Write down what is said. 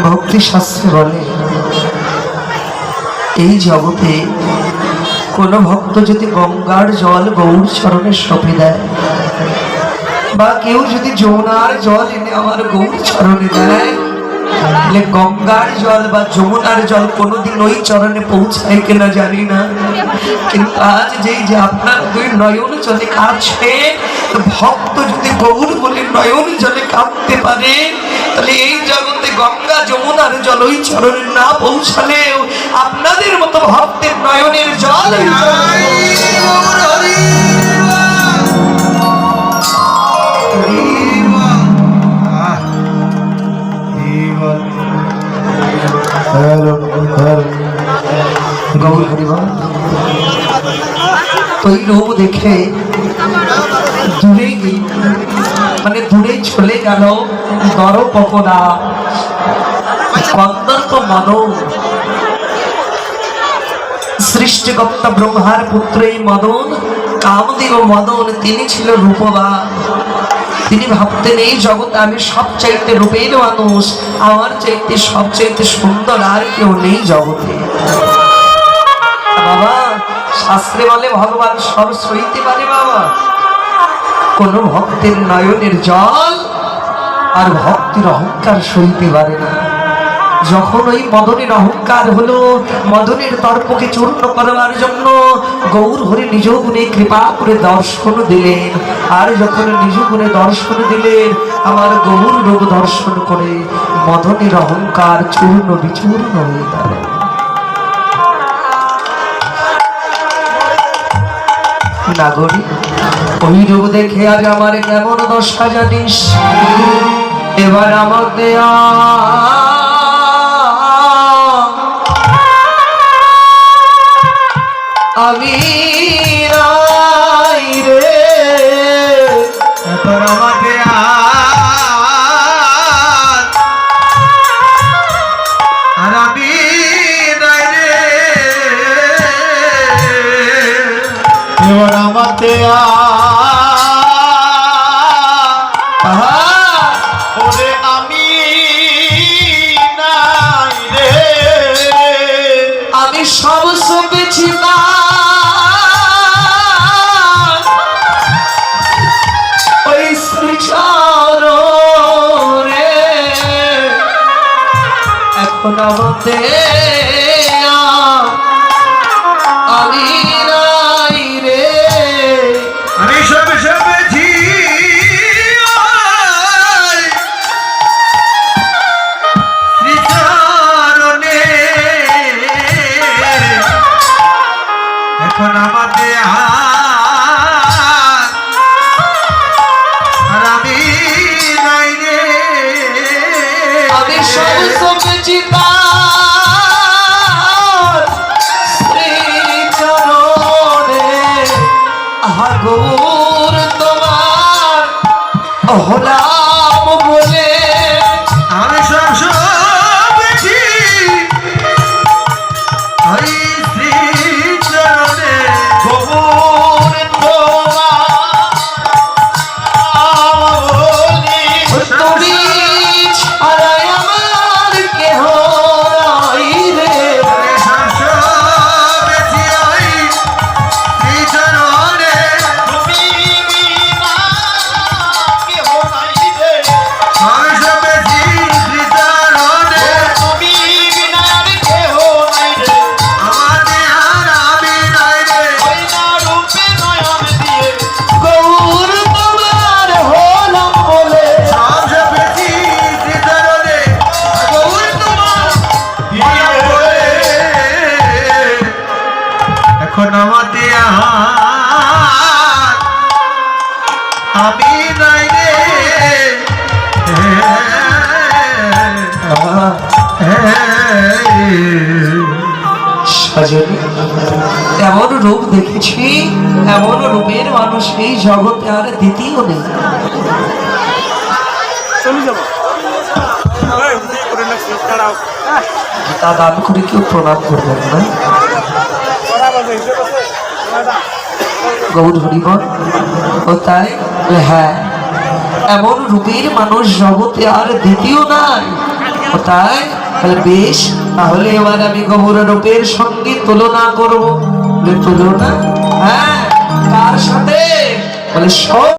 ভক্তি শাস্ত্রে বলে এই জগতে কোন ভক্ত যদি গঙ্গার জল গৌর চরণে সঁপে দেয় বা কেউ যদি যমুনার জল এনে আমার গৌর চরণে দেয়, তাহলে গঙ্গার জল বা যমুনার জল কোনোদিন ওই চরণে পৌঁছায় কিনা জানি না, কিন্তু আজ যেই যে আপনার দুই নয়ন জলে কাছে ভক্ত যদি গৌর বলে নয়ন জলে কাঁদতে পারে, তাহলে এই জগতে গঙ্গা যমুনার জল ওই চরণে না পৌঁছালেও আপনাদের মতো ভক্তের নয়নের জল গৌর হরিবল। তো এই রূপ দেখে দূরে মানে দূরে চলে গেল দরপকনা কন্দর্প মদন। সৃষ্টিকর্তা ব্রহ্মার পুত্র এই মদন, কামদেব মদন, তিনি ছিল রূপবান। তিনি ভাবতেন এই জগতে আমি সবচাইতে রূপের মানুষ, আমার চাইতে সবচাইতে সুন্দর আর কেউ নেই জগতে। বাবা শাস্ত্রে বলে ভগবান সব সইতে পারে বাবা, কোন ভক্তের নয়নের জল আর ভক্তির অহংকার সইতে পারে না। যখন ওই মদনের অহংকার হলো, মদনের তর্পকে চূর্ণ করবার জন্য গৌর হরি নিজ গুণে কৃপা করে দর্শন দিলেন। আর যখন নিজ গুণে দর্শন দিলেন, আমার গৌর রূপ দর্শন করে মদনের অহংকার চূর্ণ বিচূর্ণ হয়ে গেল। নাগরিক ওই রূপ দেখে আজ আমার কেমন দশা জানিস, এবার আমার দেয়া আমি রাই রে, এবার আমাকে আর আমি নাই রে, এবার আমাকে ওরে আমি নাই রে, আমি সব সবেছি না ওই শ্রীচরণে, এখন আমাকে আমি নাই রে, আমি সব সবেছি শ্রীচরণে, এখন আমাকে আর আমি নাই রে, আমি সব সবেছি না গৌর তোমার হলাম বলে, আমি সব সবেছি হরি শ্রী চরণে, গৌর তোমার বলি তুমি ছাড়াই আমার কেহ নাই রে, আমি সব সবেছি হরি শ্রী চরণে, তুমি বিনা কেহ নাই রে, আমি সবেছি শ্রী চরণে, তুমি বিনা কেহ নাই রে, আমাদের আর আমি নাই রে, ওই না রূপে নয়ন দিয়ে গৌর তোমার হলাম বলে, সব সবেছি শ্রী চরণে, গৌর তোমার হলাম বলে, এখন আমাদের আমি নাই রে, সজনী এমন রূপ দেখেছি, এমন রূপের মানুষ এই জগতে আর দ্বিতীয় নেই। তা দান করে কেউ প্রণাম করবেন না। গৌর হরিবল ও তাই, হ্যাঁ এমন রূপের মানুষ জগতে আর দ্বিতীয় নাই। ও তাই? তাহলে বেশ, তাহলে এবার আমি গৌর রূপের সঙ্গে তুলনা করবো। বলে তুলনা? হ্যাঁ, কার সাথে? বলে সব